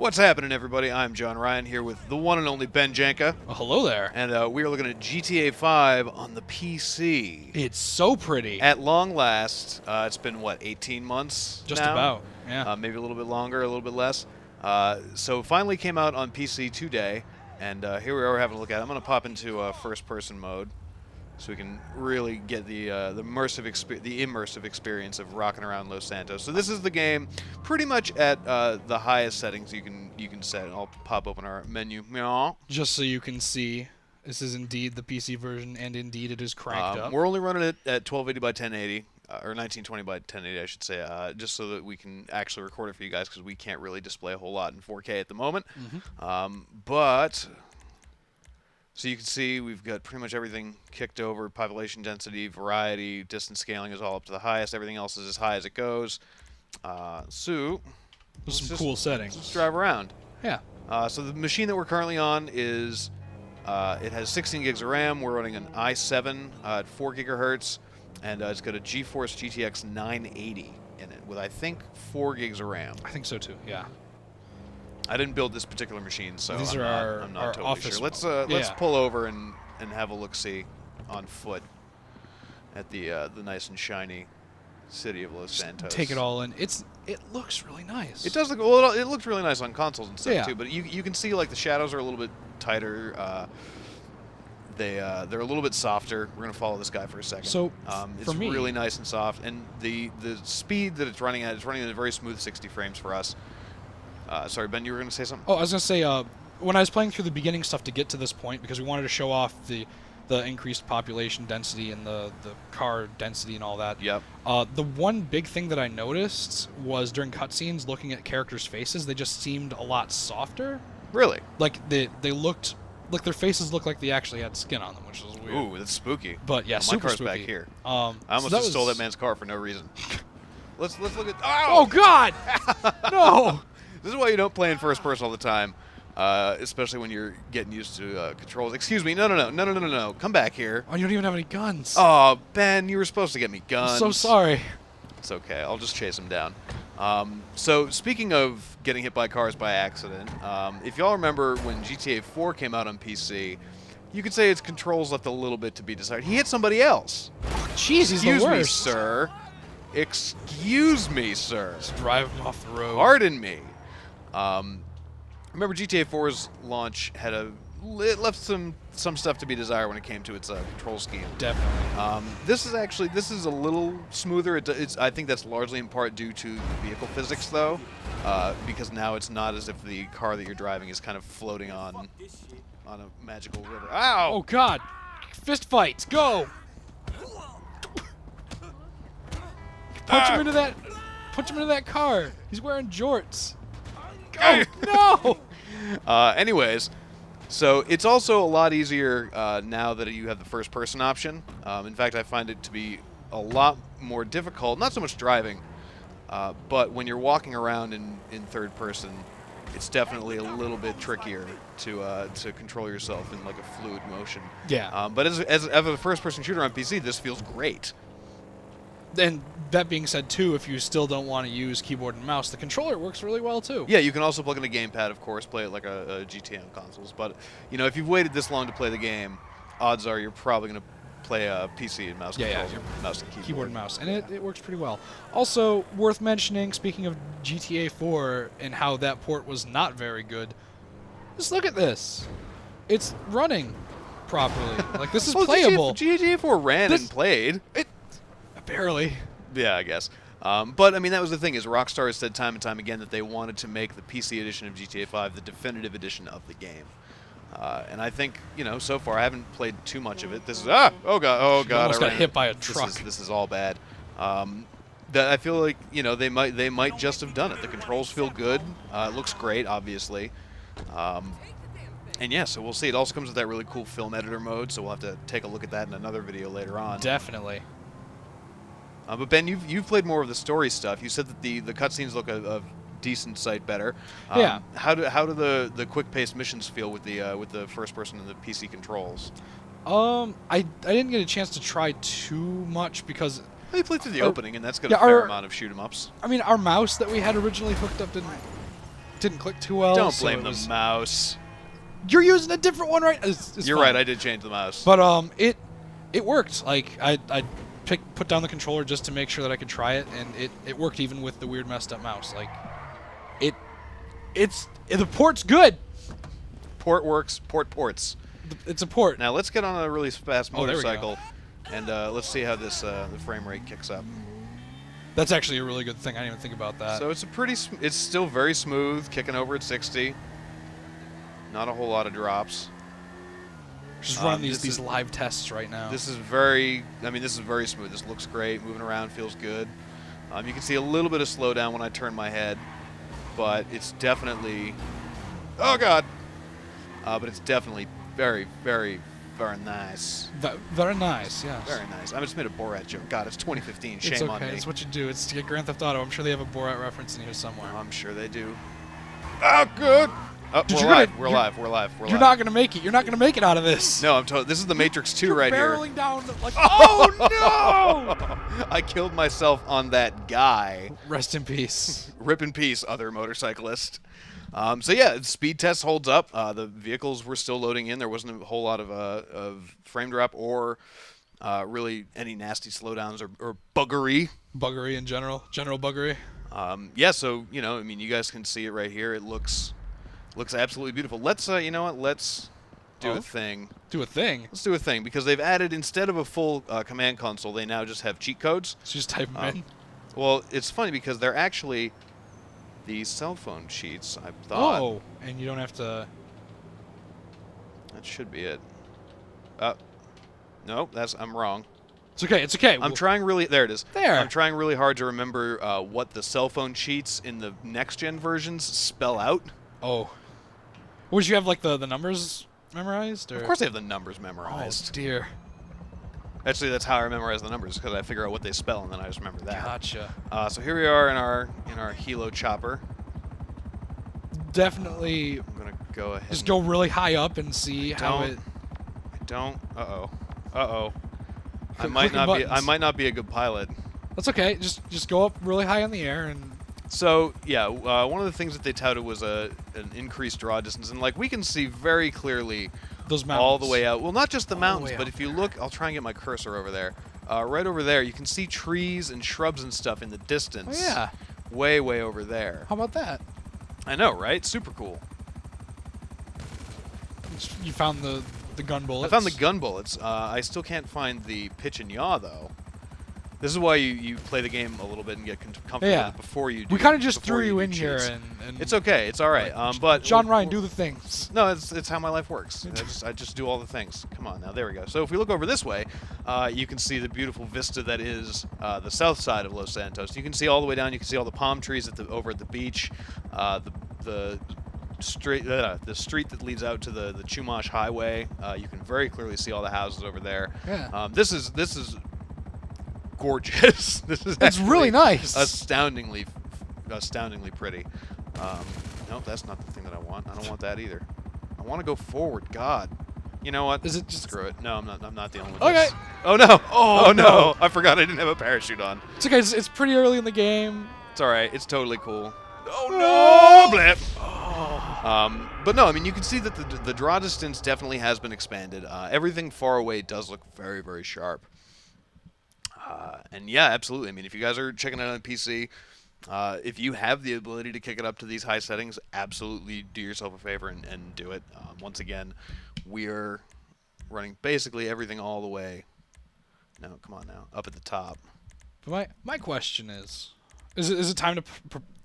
What's happening, everybody? I'm John Ryan here with the one and only Ben Janka. Well, hello there. And we are looking at GTA 5 on the PC. It's so pretty. At long last, it's been, what, 18 months Just now? about, yeah. Maybe a little bit longer, a little bit less. So it finally came out on PC today, and here we are having a look at it. I'm going to pop into first-person mode so we can really get the immersive experience of rocking around Los Santos. So this is the game pretty much at the highest settings you can set. I'll pop open our menu. Just so you can see, this is indeed the PC version, and indeed it is cranked up. We're only running it at 1280 by 1080, or 1920 by 1080, I should say, just so that we can actually record it for you guys, because we can't really display a whole lot in 4K at the moment. But so you can see we've got pretty much everything kicked over. Population density, variety, distance scaling is all up to the highest. Everything else is as high as it goes. So There's some cool settings. Let's drive around. Yeah. So the machine that we're currently on is, it has 16 gigs of RAM. We're running an i7 at 4 gigahertz, and it's got a GeForce GTX 980 in it with, I think, 4 gigs of RAM. I think so too, yeah. I didn't build this particular machine, so These I'm not our totally office sure. Let's pull over and have a look-see on foot at the nice and shiny city of Los Santos. Take it all in. It looks really nice. It does look well. It looks really nice on consoles and stuff Yeah. too. But you can see like the shadows are a little bit tighter. They're a little bit softer. We're gonna follow this guy for a second. So it's for me, really nice and soft, and the speed that it's running at a very smooth 60 frames for us. Sorry, Ben, you were gonna say something? Oh, I was gonna say when I was playing through the beginning stuff to get to this point, because we wanted to show off the increased population density and the car density and all that. Yep. The one big thing that I noticed was during cutscenes, looking at characters' faces, they just seemed a lot softer. Really? Like they looked, like their faces looked like they actually had skin on them, which was weird. Ooh, that's spooky. But yeah, my super car's spooky. back here. I almost just stole that man's car for no reason. Let's look at. Oh God! No. This is why you don't play in first person all the time, especially when you're getting used to controls. Excuse me. No. Come back here. Oh, you don't even have any guns. Oh, Ben, you were supposed to get me guns. I'm so sorry. It's okay. I'll just chase him down. So speaking of getting hit by cars by accident, if y'all remember when GTA 4 came out on PC, you could say its controls left a little bit to be desired. He hit somebody else. Jeez, he's the worst. Excuse me, sir. Excuse me, sir. Just drive him off the road. Pardon me. Remember GTA 4's launch had it left some stuff to be desired when it came to its control scheme. Definitely. This is a little smoother. I think that's largely in part due to the vehicle physics, though, because now it's not as if the car that you're driving is kind of floating on a magical river. Ow! Oh God! Fist fights, go! Punch him into that! Punch him into that car. He's wearing jorts. Oh no! Anyways, so it's also a lot easier now that you have the first-person option. In fact, I find it to be a lot more difficult, not so much driving, but when you're walking around in third person, it's definitely a little bit trickier to control yourself in like a fluid motion. Yeah. But as a first-person shooter on PC, this feels great. And that being said, too, if you still don't want to use keyboard and mouse, the controller works really well, too. Yeah, you can also plug in a gamepad, of course, play it like a GTA on consoles. But, you know, if you've waited this long to play the game, odds are you're probably going to play a PC and mouse controls. Yeah, mouse and keyboard and mouse. And it works pretty well. Also, worth mentioning, speaking of GTA 4 and how that port was not very good, just look at this. It's running properly. Like, this is playable. GTA 4 ran and played. Barely. Yeah, I guess. But, I mean, that was the thing, is Rockstar has said time and time again that they wanted to make the PC edition of GTA 5 the definitive edition of the game. And I think, you know, so far I haven't played too much of it. This is, oh God, almost got hit by a truck. This is all bad. That I feel like, you know, they might just have done it. The controls feel good. It looks great, obviously. And yeah, so we'll see. It also comes with that really cool film editor mode, so we'll have to take a look at that in another video later on. Definitely. But Ben, you've played more of the story stuff. You said that the cutscenes look a decent sight better. Yeah. How do the quick-paced missions feel with the first person and the PC controls? I didn't get a chance to try too much because They played through the opening, and that's got a fair amount of shoot 'em ups. I mean, our mouse that we had originally hooked up didn't didn't click too well. Don't so blame it the was- mouse. You're using a different one, right? It's You're fine. right. I did change the mouse. But it worked. Like I put down the controller just to make sure that I could try it, and it worked even with the weird messed up mouse. Like the port's good. Port works. Ports. It's a port. Now let's get on a really fast Oh, there we go. motorcycle, and let's see how this the frame rate kicks up. That's actually a really good thing. I didn't even think about that. So it's a it's still very smooth, kicking over at 60. Not a whole lot of drops. Just running this these is- live tests right now. This is very smooth. This looks great. Moving around feels good. You can see a little bit of slowdown when I turn my head, but it's definitely, oh god, but it's definitely very, very, very nice. Very nice, yes. Very nice. I just made a Borat joke. God, it's 2015. Shame It's okay. on me. It's what you do. It's to get Grand Theft Auto. I'm sure they have a Borat reference in here somewhere. I'm sure they do. Oh, good. Oh, Dude, we're you're live. gonna- We're you're- live. We're live. We're You're live. not gonna make it. You're not gonna make it out of this. No, I'm told. This is the Matrix 2 You're right here. barreling down like, oh no! I killed myself on that guy. Rest in peace. Rip in peace, other motorcyclist. So yeah, speed test holds up. The vehicles were still loading in. There wasn't a whole lot of frame drop or really any nasty slowdowns or buggery. Buggery in general. General buggery. Yeah, so you know, I mean, you guys can see it right here. It looks absolutely beautiful. Let's you know what? Let's do Oh. a thing. Do a thing. Let's do a thing because they've added, instead of a full command console, they now just have cheat codes. So just type them in. Well, it's funny because they're actually the cell phone cheats, I thought. Oh, and you don't have to. That should be it. No, I'm wrong. It's okay. It's okay. I'm trying really. There it is. There. I'm trying really hard to remember what the cell phone cheats in the next gen versions spell out. Oh. Would you have like the numbers memorized? Or? Of course, they have the numbers Oh memorized. dear. Actually, that's how I memorize the numbers, because I figure out what they spell and then I just remember that. Gotcha. So here we are in our helo chopper. Definitely. I'm gonna go ahead. Just and- go really high up and see how Don't. it. I don't. Uh oh. I Click- might clicking not be. I buttons. might not be a good pilot. That's okay. Just go up really high in the air and. So yeah, one of the things that they touted was an increased draw distance, and like we can see very clearly Those mountains. all the way out. Well, not just the All the mountains, way but out. if you look, I'll try and get my cursor over there. Right over there, you can see trees and shrubs and stuff in the Oh distance. yeah. Way over there. How about that? I know, right? Super cool. You found the gun I bullets. found the gun bullets. I still can't find the pitch and yaw though. This is why you play the game a little bit and get comfortable Yeah. with it before you do. We kind of just before threw you do in here, cheats. and It's okay. It's all right. But John Ryan, do the things. No, it's how my life works. I just do all the things. Come on, now there we go. So if we look over this way, you can see the beautiful vista that is the south side of Los Santos. You can see all the way down. You can see all the palm trees over at the beach, the street that leads out to the Chumash Highway. You can very clearly see all the houses over there. Yeah. This is gorgeous. This is It's really actually nice. astoundingly pretty. Nope, that's not the thing that I want. I don't want that either. I want to go forward. God, you know what? Is it just- Screw it? No, I'm not. I'm not the only one. Okay. Oh no! Oh, no! no. I forgot I didn't have a parachute on. It's okay. It's pretty early in the game. It's all right. It's totally cool. Oh Blip. Oh. But no, I mean you can see that the draw distance definitely has been expanded. Everything far away does look very, very sharp. And yeah, absolutely. I mean, if you guys are checking it out on PC, if you have the ability to kick it up to these high settings, absolutely do yourself a favor and do it. Once again, we're running basically everything all the way. No, come on now, up at the top. But my question is it time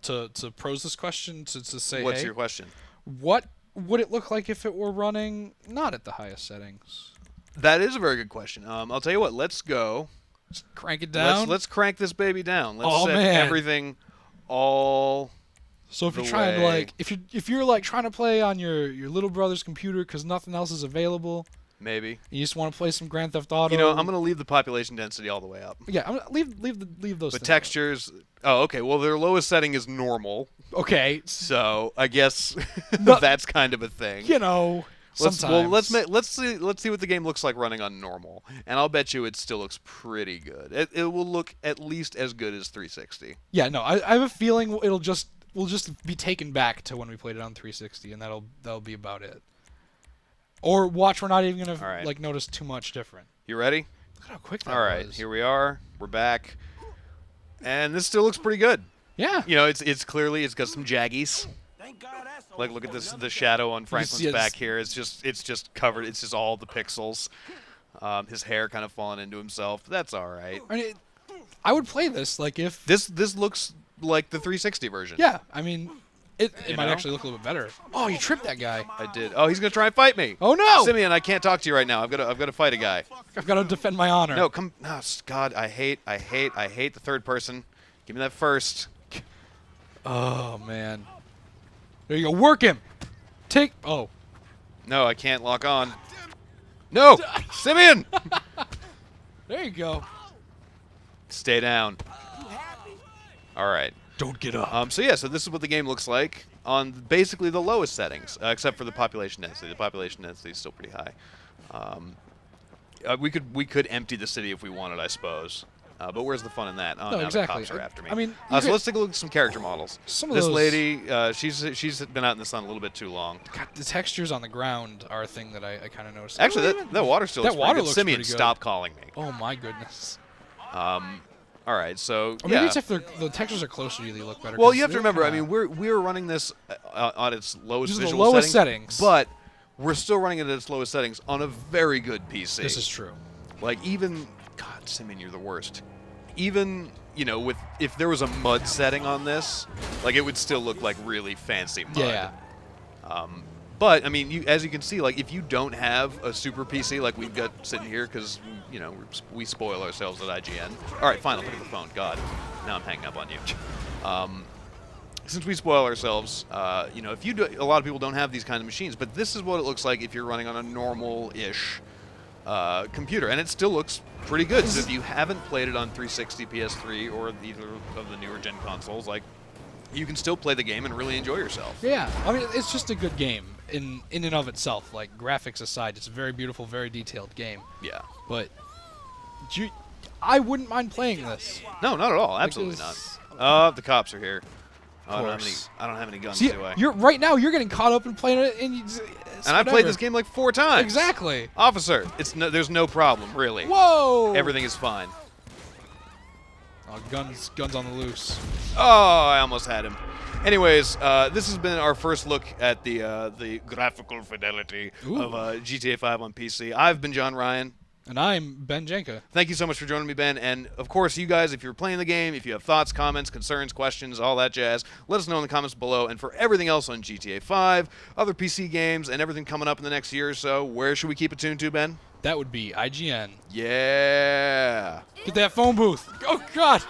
to pose this question to say What's hey, your question? what would it look like if it were running not at the highest settings? That is a very good question. I'll tell you what. Let's go. Just crank it down. Let's crank this baby down. Let's Oh, set man. everything all. So if you're the trying to way. like if you're like trying to play on your little brother's computer because nothing else is available, Maybe. you just want to play some Grand Theft Auto. You know, I'm gonna leave the population density all the way up. Yeah, I'm gonna leave those. But things textures. Oh, okay. Well, their lowest setting is normal, out. Okay, so I guess No- that's kind of a thing. you know. Sometimes. Let's see what the game looks like running on normal, and I'll bet you it still looks pretty good. It will look at least as good as 360. Yeah, no, I have a feeling it'll just we'll just be taken back to when we played it on 360, and that'll be about it. Or watch, we're not even gonna All right. like notice too much different. You ready? Look at how quick that All right, was. here we are. We're back, and this still looks pretty good. Yeah. You know, it's clearly it's got some jaggies. Like, look at this, the shadow on Franklin's see back here. It's just covered. It's just all the pixels. His hair kind of falling into himself. That's all right. I mean, I would play this like if. This looks like the 360 version. Yeah. I mean, it might know? actually look a little bit better. Oh, you tripped that guy. I did. Oh, he's gonna try and fight me. Oh no! Simeon, I can't talk to you right now. I've got to fight a guy. I've got to defend my honor. No, come. Oh, God, I hate the third person. Give me that first. Oh man. There you go. Work him. Take. Oh. No, I can't lock on. No, Simeon. There you go. Stay down. All right. Don't get up. So this is what the game looks like on basically the lowest settings, except for the population density. The population density is still pretty high. We could empty the city if we wanted, I suppose. But where's the fun in that? Oh, No, now exactly. the cops are after me. I mean, so let's take a look at some character models. Some of this those- lady, she's been out in the sun a little bit too long. God, the textures on the ground are a thing that I kind of noticed. Actually, Oh, that water still that looks water pretty good. looks Simeon, pretty good. stop calling me. Oh my goodness. All right, so Or maybe it's if the textures are closer to you, they look better. Well, 'cause you have to they're remember. I kinda- mean, we're running this on its lowest These are the visual lowest settings. but we're still running it at its lowest settings on a very good PC. This is true. Like even, God, Simeon, you're the worst. Even with if there was a mud setting on this, like it would still look like really fancy mud. Yeah. But I mean, as you can see, like if you don't have a super PC like we've got sitting here, because we spoil ourselves at IGN. All right, fine, I'll pick up the phone. God, now I'm hanging up on you. Since we spoil ourselves, if you do, a lot of people don't have these kind of machines, but this is what it looks like if you're running on a normal-ish computer, and it still looks pretty good. So if you haven't played it on 360, PS3, or either of the newer gen consoles, like you can still play the game and really enjoy yourself. Yeah. I mean, it's just a good game in and of itself. Like graphics aside, it's a very beautiful, very detailed game. Yeah. But I wouldn't mind playing this. No, not at all. Absolutely Because- not. The cops are here. Of I don't have any guns, See, do I? right now you're getting caught up in playing it, and I've played this game like 4 times. Exactly. Officer, there's no problem, really. Whoa! Everything is fine. Oh, guns on the loose. Oh, I almost had him. Anyways, this has been our first look at the graphical fidelity Ooh. of GTA 5 on PC. I've been John Ryan. And I'm Ben Jenka. Thank you so much for joining me, Ben. And, of course, you guys, if you're playing the game, if you have thoughts, comments, concerns, questions, all that jazz, let us know in the comments below. And for everything else on GTA 5, other PC games, and everything coming up in the next year or so, where should we keep it tuned to, Ben? That would be IGN. Yeah. Get that phone booth. Oh, God.